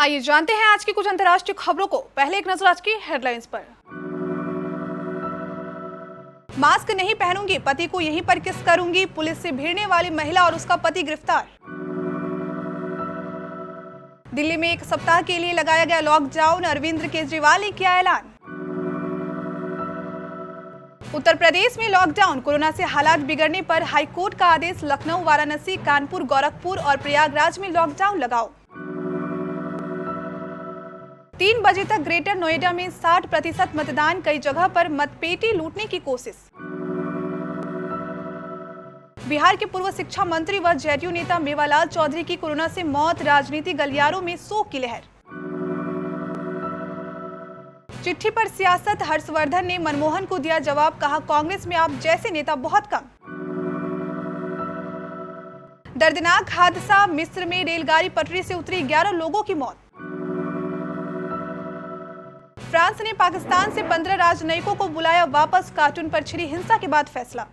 आइए जानते हैं आज की कुछ अंतर्राष्ट्रीय खबरों को। पहले एक नजर आज की हेडलाइंस पर। मास्क नहीं पहनूंगी, पति को यहीं पर किस करूंगी, पुलिस से भिड़ने वाली महिला और उसका पति गिरफ्तार। दिल्ली में एक सप्ताह के लिए लगाया गया लॉकडाउन, अरविंद केजरीवाल ने किया ऐलान। उत्तर प्रदेश में लॉकडाउन, कोरोना से हालात बिगड़ने पर हाईकोर्ट का आदेश। लखनऊ, वाराणसी, कानपुर, गोरखपुर और प्रयागराज में लॉकडाउन लगाओ। 3 बजे तक ग्रेटर नोएडा में 60% मतदान, कई जगह पर मतपेटी लूटने की कोशिश। बिहार के पूर्व शिक्षा मंत्री व जेडीयू नेता मेवालाल चौधरी की कोरोना से मौत, राजनीतिक गलियारों में शोक की लहर। चिट्ठी पर सियासत, हर्षवर्धन ने मनमोहन को दिया जवाब, कहा कांग्रेस में आप जैसे नेता बहुत कम। दर्दनाक हादसा, मिस्र में रेलगाड़ी पटरी से उतरी 11 लोगों की मौत। फ्रांस ने पाकिस्तान से 15 राजनयिकों को बुलाया वापस, कार्टून पर छिड़ी हिंसा के बाद फैसला।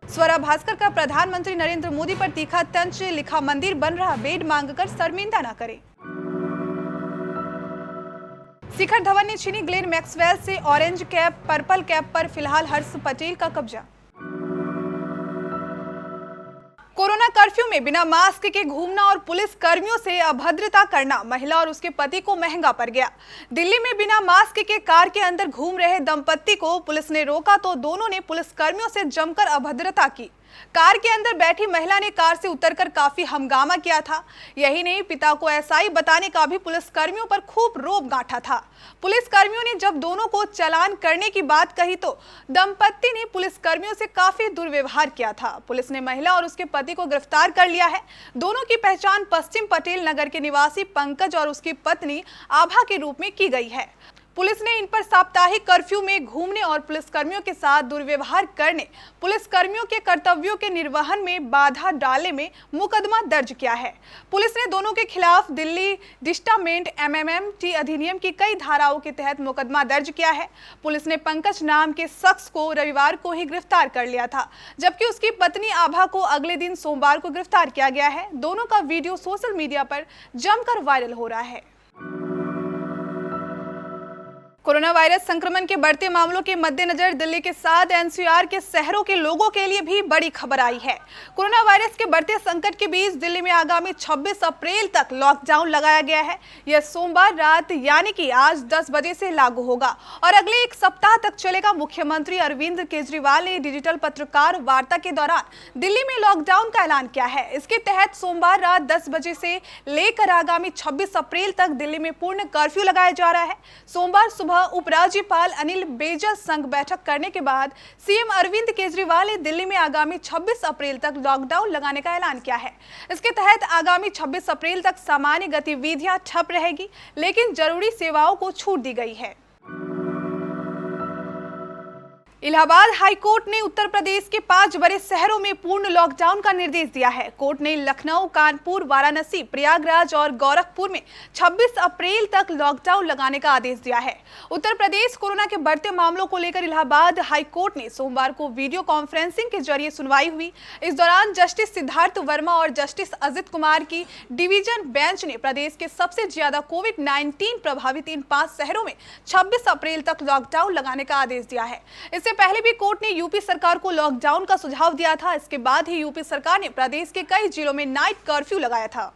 स्वरा भास्कर का प्रधानमंत्री नरेंद्र मोदी पर तीखा तंज, लिखा मंदिर बन रहा, बेड मांगकर शर्मिंदा न करें। शिखर धवन ने छीनी ग्लेन मैक्सवेल से ऑरेंज कैप, पर्पल कैप पर फिलहाल हर्ष पटेल का कब्जा। कोरोना कर्फ्यू में बिना मास्क के घूमना और पुलिस कर्मियों से अभद्रता करना महिला और उसके पति को महंगा पड़ गया। दिल्ली में बिना मास्क के कार के अंदर घूम रहे दंपत्ति को पुलिस ने रोका तो दोनों ने पुलिस कर्मियों से जमकर अभद्रता की। कार के अंदर बैठी महिला ने कार से उतरकर काफी हंगामा किया था। यही नहीं, पिता को एसआई बताने का भी पुलिस कर्मियों पर खूब रोब गांठा था। पुलिस कर्मियों ने जब दोनों को चालान करने की बात कही तो दंपत्ति ने पुलिस कर्मियों से काफी दुर्व्यवहार किया था। पुलिस ने महिला और उसके पति को गिरफ्तार कर लिया है। दोनों की पहचान पश्चिम पटेल नगर के निवासी पंकज और उसकी पत्नी आभा के रूप में की गई है। पुलिस ने इन पर साप्ताहिक कर्फ्यू में घूमने और पुलिसकर्मियों के साथ दुर्व्यवहार करने, पुलिसकर्मियों के कर्तव्यों के निर्वहन में बाधा डालने में मुकदमा दर्ज किया है। पुलिस ने दोनों के खिलाफ दिल्ली डिस्टामेंट एमएमएमटी अधिनियम की कई धाराओं के तहत मुकदमा दर्ज किया है। पुलिस ने पंकज नाम के शख्स को रविवार को ही गिरफ्तार कर लिया था, जबकि उसकी पत्नी आभा को अगले दिन सोमवार को गिरफ्तार किया गया है। दोनों का वीडियो सोशल मीडिया पर जमकर वायरल हो रहा है। कोरोना वायरस संक्रमण के बढ़ते मामलों के मद्देनजर दिल्ली के साथ एनसीआर के शहरों के लोगों के लिए भी बड़ी खबर आई है। कोरोना वायरस के बढ़ते संकट के बीच दिल्ली में आगामी 26 अप्रैल तक लॉकडाउन लगाया गया है। यह सोमवार रात यानी कि आज 10 बजे से लागू होगा और अगले एक सप्ताह तक चलेगा। मुख्यमंत्री अरविंद केजरीवाल ने डिजिटल पत्रकार वार्ता के दौरान दिल्ली में लॉकडाउन का ऐलान किया है। इसके तहत सोमवार रात 10 बजे से लेकर आगामी 26 अप्रैल तक दिल्ली में पूर्ण कर्फ्यू लगाया जा रहा है। सोमवार सुबह उपराज्यपाल अनिल बैजल संग बैठक करने के बाद सीएम अरविंद केजरीवाल ने दिल्ली में आगामी 26 अप्रैल तक लॉकडाउन लगाने का ऐलान किया है। इसके तहत आगामी 26 अप्रैल तक सामान्य गतिविधियां ठप रहेगी, लेकिन जरूरी सेवाओं को छूट दी गई है। इलाहाबाद हाईकोर्ट ने उत्तर प्रदेश के 5 बड़े शहरों में पूर्ण लॉकडाउन का निर्देश दिया है। कोर्ट ने लखनऊ, कानपुर, वाराणसी, प्रयागराज और गोरखपुर में 26 अप्रैल तक लॉकडाउन लगाने का आदेश दिया है। उत्तर प्रदेश कोरोना के बढ़ते मामलों को लेकर इलाहाबाद हाईकोर्ट ने सोमवार को वीडियो कॉन्फ्रेंसिंग के जरिए सुनवाई हुई। इस दौरान जस्टिस सिद्धार्थ वर्मा और जस्टिस अजित कुमार की डिवीजन बेंच ने प्रदेश के सबसे ज्यादा कोविड-19 प्रभावित इन 5 शहरों में 26 अप्रैल तक लॉकडाउन लगाने का आदेश दिया है। इससे पहले भी कोर्ट ने यूपी सरकार को लॉकडाउन का सुझाव दिया था। इसके बाद ही यूपी सरकार ने प्रदेश के कई जिलों में नाइट कर्फ्यू लगाया था।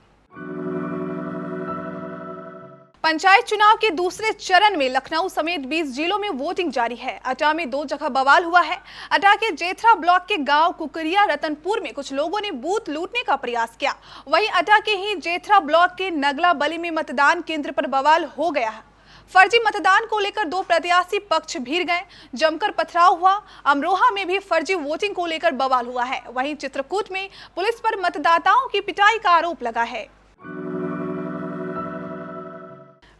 पंचायत चुनाव के दूसरे चरण में लखनऊ समेत 20 जिलों में वोटिंग जारी है। अटा में 2 जगह बवाल हुआ है। अटा के जेथरा ब्लॉक के गांव कुकरिया रतनपुर में कुछ लोगों ने बूथ लूटने का प्रयास किया। वहीं अटा के ही जेथरा ब्लॉक के नगला बली में मतदान केंद्र पर बवाल हो गया है। फर्जी मतदान को लेकर 2 प्रत्याशी पक्ष भिड़ गए, जमकर पथराव हुआ। अमरोहा में भी फर्जी वोटिंग को लेकर बवाल हुआ है। वहीं चित्रकूट में पुलिस पर मतदाताओं की पिटाई का आरोप लगा है।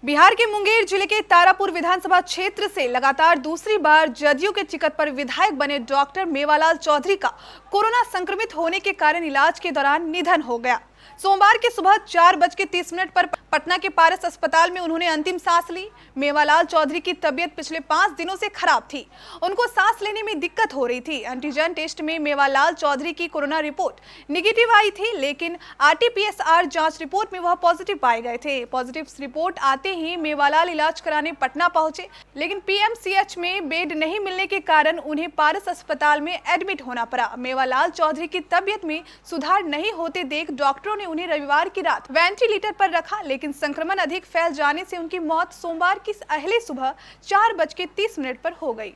बिहार के मुंगेर जिले के तारापुर विधानसभा क्षेत्र से लगातार दूसरी बार जदयू के टिकट पर विधायक बने डॉक्टर मेवालाल चौधरी का कोरोना संक्रमित होने के कारण इलाज के दौरान निधन हो गया। सोमवार की सुबह 4:30 पर पटना के पारस अस्पताल में उन्होंने अंतिम सांस ली। मेवालाल चौधरी की तबीयत पिछले 5 दिनों से खराब थी। उनको सांस लेने में दिक्कत हो रही थी। एंटीजन टेस्ट में मेवालाल चौधरी की कोरोना रिपोर्ट निगेटिव आई थी, लेकिन आरटीपीसीआर जांच रिपोर्ट में वह पॉजिटिव पाए गए थे। पॉजिटिव रिपोर्ट आते ही मेवालाल इलाज कराने पटना पहुंचे, लेकिन पीएमसीएच में बेड नहीं मिलने के कारण उन्हें पारस अस्पताल में एडमिट होना पड़ा। मेवालाल चौधरी की तबीयत में सुधार नहीं होते देख डॉक्टरों ने उन्हें रविवार की रात वेंटिलेटर पर रखा, लेकिन संक्रमण अधिक फैल जाने से उनकी मौत सोमवार की अहले सुबह 4:30 पर हो गई।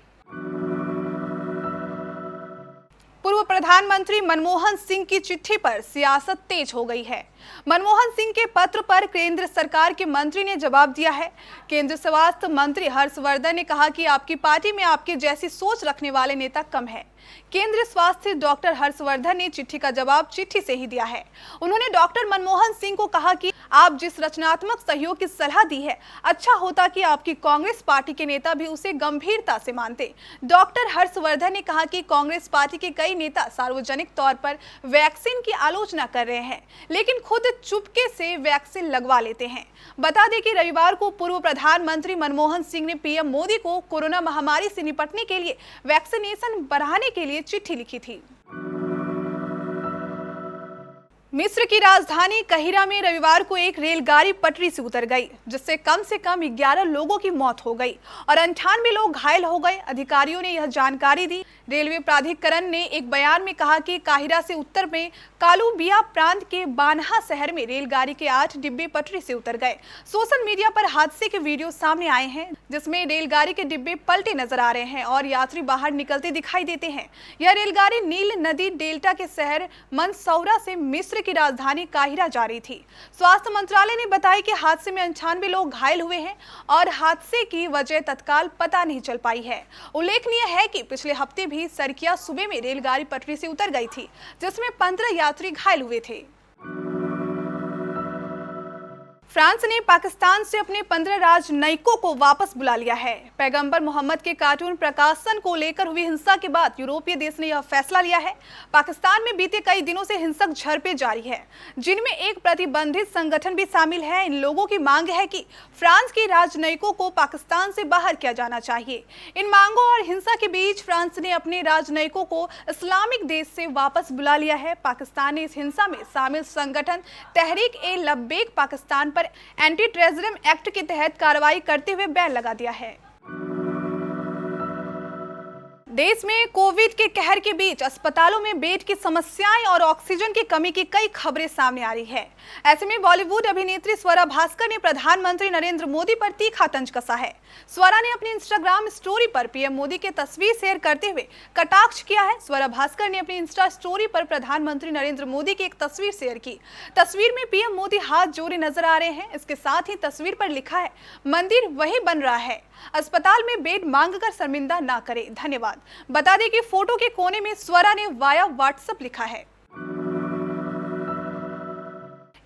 पूर्व प्रधानमंत्री मनमोहन सिंह की चिट्ठी पर सियासत तेज हो गई है। मनमोहन सिंह के पत्र पर केंद्र सरकार के मंत्री ने जवाब दिया है। केंद्रीय स्वास्थ्य मंत्री हर्षवर्धन ने कहा कि आपकी पार्टी में आपके जैसी सोच रखने वाले नेता कम है। केंद्रीय स्वास्थ्य डॉक्टर हर्षवर्धन ने चिट्ठी का जवाब चिट्ठी से ही दिया है। उन्होंने डॉक्टर मनमोहन सिंह को कहा कि आप जिस रचनात्मक सहयोग की सलाह दी है, अच्छा होता कि आपकी कांग्रेस पार्टी के नेता भी उसे गंभीरता से मानते। डॉक्टर हर्षवर्धन ने कहा कि कांग्रेस पार्टी के कई नेता सार्वजनिक तौर पर वैक्सीन की आलोचना कर रहे हैं, लेकिन खुद चुपके से वैक्सीन लगवा लेते हैं। बता दें कि रविवार को पूर्व प्रधानमंत्री मनमोहन सिंह ने पीएम मोदी को कोरोना महामारी से निपटने के लिए वैक्सीनेशन बढ़ाने के लिए चिट्ठी लिखी थी। मिस्र की राजधानी काहिरा में रविवार को एक रेलगाड़ी पटरी से उतर गई, जिससे कम से कम 11 लोगों की मौत हो गई और 98 लोग घायल हो गए। अधिकारियों ने यह जानकारी दी। रेलवे प्राधिकरण ने एक बयान में कहा कि काहिरा से उत्तर में कालूबिया प्रांत के बानहा शहर में रेलगाड़ी के 8 डिब्बे पटरी से उतर गए। सोशल मीडिया पर हादसे के वीडियो सामने आए हैं, जिसमें रेलगाड़ी के डिब्बे पलटे नजर आ रहे हैं और यात्री बाहर निकलते दिखाई देते हैं। यह रेलगाड़ी नील नदी डेल्टा के शहर मंसौरा से मिस्र की राजधानी काहिरा जा रही थी। स्वास्थ्य मंत्रालय ने बताया कि हादसे में 98 लोग घायल हुए हैं और हादसे की वजह तत्काल पता नहीं चल पाई है। उल्लेखनीय है कि पिछले हफ्ते भी सरकिया सूबे में रेलगाड़ी पटरी से उतर गई थी, जिसमें 15 यात्री घायल हुए थे। फ्रांस ने पाकिस्तान से अपने 15 राजनयिकों को वापस बुला लिया है। पैगंबर मोहम्मद के कार्टून प्रकाशन को लेकर हुई हिंसा के बाद यूरोपीय देश ने यह फैसला लिया है। पाकिस्तान में बीते कई दिनों से हिंसक झड़पें जारी है, जिनमें एक प्रतिबंधित संगठन भी शामिल है। इन लोगों की मांग है कि फ्रांस के राजनयिकों को पाकिस्तान से बाहर किया जाना चाहिए। इन मांगों और हिंसा के बीच फ्रांस ने अपने राजनयिकों को इस्लामिक देश से वापस बुला लिया है। पाकिस्तान ने इस हिंसा में शामिल संगठन तहरीक-ए-लब्बैक पाकिस्तान पर एंटी टेररिज्म एक्ट के तहत कार्रवाई करते हुए बैन लगा दिया है। देश में कोविड के कहर के बीच अस्पतालों में बेड की समस्याएं और ऑक्सीजन की कमी की कई खबरें सामने आ रही है। ऐसे में बॉलीवुड अभिनेत्री स्वरा भास्कर ने प्रधानमंत्री नरेंद्र मोदी पर तीखा तंज कसा है। स्वरा ने अपनी इंस्टाग्राम स्टोरी पर पीएम मोदी की तस्वीर शेयर करते हुए कटाक्ष किया है। स्वरा भास्कर ने अपनी इंस्टा स्टोरी पर प्रधानमंत्री नरेंद्र मोदी की एक तस्वीर शेयर की। तस्वीर में पीएम मोदी हाथ जोड़े नजर आ रहे हैं। इसके साथ ही तस्वीर पर लिखा है, मंदिर वही बन रहा है, अस्पताल में बेड मांगकर शर्मिंदा ना करे, धन्यवाद। बता दें कि फोटो के कोने में स्वरा ने वाया व्हाट्सएप लिखा है।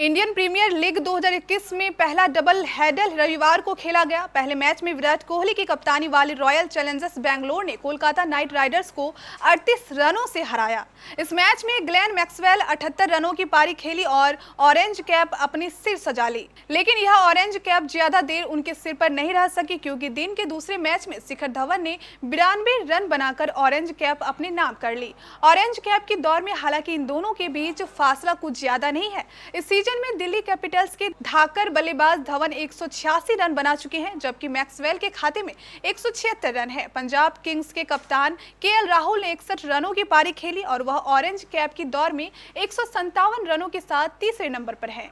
इंडियन प्रीमियर लीग 2021 में पहला डबल हेडर रविवार को खेला गया। पहले मैच में विराट कोहली की कप्तानी वाली रॉयल चैलेंजर्स बेंगलोर ने कोलकाता नाइट राइडर्स को 38 रनों से हराया। इस मैच में ग्लेन मैक्सवेल 78 रनों की पारी खेली और ऑरेंज कैप अपनी सिर सजा ली, लेकिन यह ऑरेंज कैप ज्यादा देर उनके सिर पर नहीं रह सकी, क्योंकि दिन के दूसरे मैच में शिखर धवन ने 92 रन बनाकर ऑरेंज कैप अपने नाम कर ली। ऑरेंज कैप की दौड़ में हालांकि इन दोनों के बीच फासला कुछ ज्यादा नहीं है। इस सीजन में दिल्ली कैपिटल्स के धाकर बल्लेबाज धवन 186 रन बना चुके हैं, जबकि मैक्सवेल के खाते में 176 रन है। पंजाब किंग्स के कप्तान केएल राहुल ने 61 रनों की पारी खेली और वह ऑरेंज कैप की दौड़ में 157 रनों के साथ तीसरे नंबर पर है।